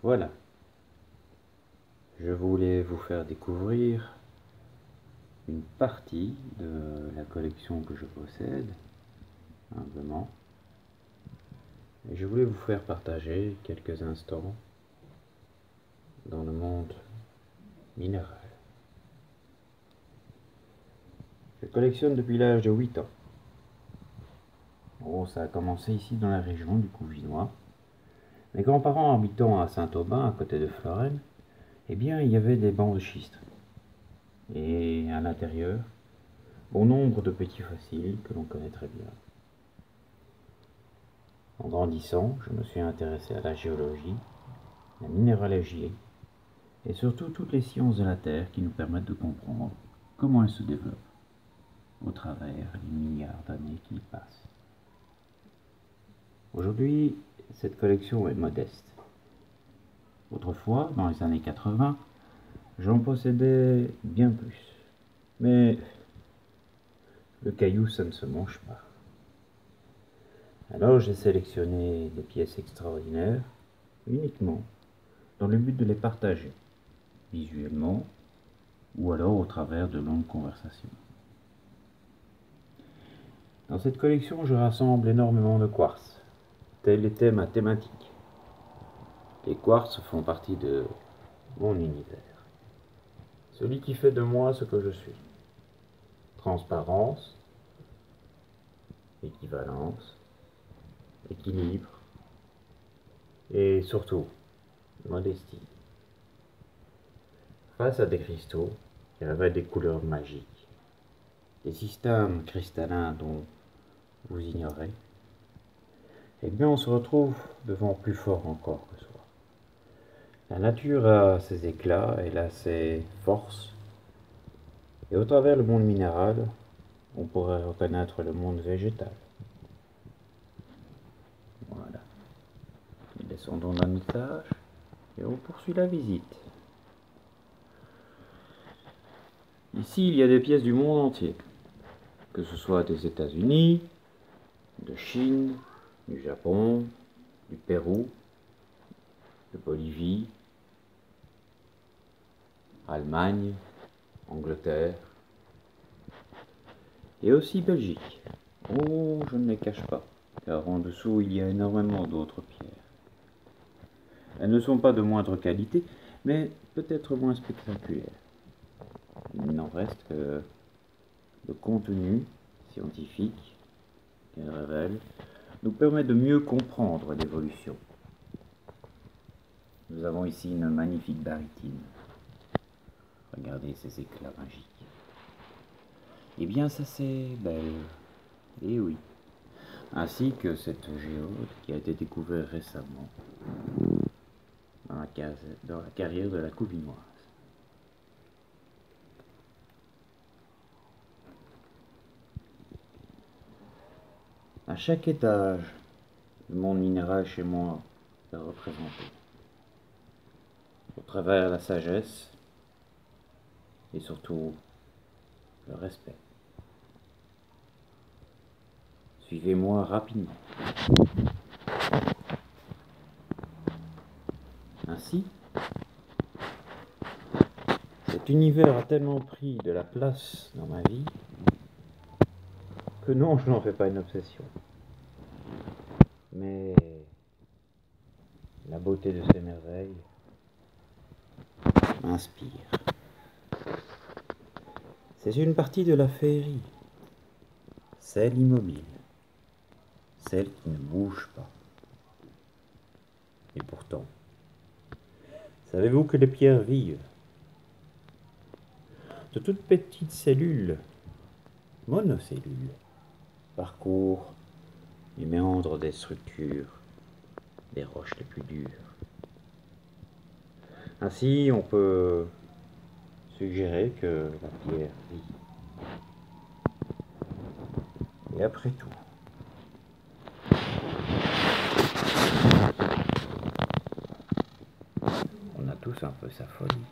Voilà, je voulais vous faire découvrir une partie de la collection que je possède, humblement, et je voulais vous faire partager quelques instants dans le monde minéral. Je collectionne depuis l'âge de 8 ans. Bon, ça a commencé ici dans la région du Couvinois. Mes grands-parents habitant à Saint-Aubin, à côté de Florennes, eh bien, il y avait des bancs de schiste. Et à l'intérieur, bon nombre de petits fossiles que l'on connaît très bien. En grandissant, je me suis intéressé à la géologie, la minéralogie et surtout toutes les sciences de la Terre qui nous permettent de comprendre comment elle se développe au travers les milliards d'années qui passent. Aujourd'hui, cette collection est modeste. Autrefois, dans les années 80, j'en possédais bien plus. Mais le caillou, ça ne se mange pas. Alors j'ai sélectionné des pièces extraordinaires, uniquement dans le but de les partager, visuellement, ou alors au travers de longues conversations. Dans cette collection, je rassemble énormément de quartz. Telle était ma thématique. Les quartz font partie de mon univers. Celui qui fait de moi ce que je suis. Transparence, équivalence, équilibre et surtout modestie. Face à des cristaux qui avaient des couleurs magiques, des systèmes cristallins dont vous ignorez, eh bien on se retrouve devant plus fort encore que soi. La nature a ses éclats, elle a ses forces, et au travers le monde minéral, on pourrait reconnaître le monde végétal. Voilà. Nous descendons d'un étage et on poursuit la visite. Ici, il y a des pièces du monde entier, que ce soit des États-Unis, de Chine, du Japon, du Pérou, de Bolivie, Allemagne, Angleterre, et aussi Belgique. Oh, je ne les cache pas, car en dessous il y a énormément d'autres pierres. Elles ne sont pas de moindre qualité, mais peut-être moins spectaculaires. Il n'en reste que le contenu scientifique qu'elles révèlent nous permet de mieux comprendre l'évolution. Nous avons ici une magnifique barytine. Regardez ces éclats magiques. Eh bien, ça c'est belle. Eh oui. Ainsi que cette géode qui a été découverte récemment dans la carrière de la Couvinoise. À chaque étage, le monde minéral chez moi est représenté. Au travers la sagesse et surtout le respect. Suivez-moi rapidement. Ainsi, cet univers a tellement pris de la place dans ma vie que non, je n'en fais pas une obsession. Mais la beauté de ces merveilles m'inspire. C'est une partie de la féerie, celle immobile, celle qui ne bouge pas. Et pourtant, savez-vous que les pierres vivent? De toutes petites cellules, monocellules, parcourent les méandres des structures, des roches les plus dures. Ainsi, on peut suggérer que la pierre vit. Et après tout, on a tous un peu sa folie.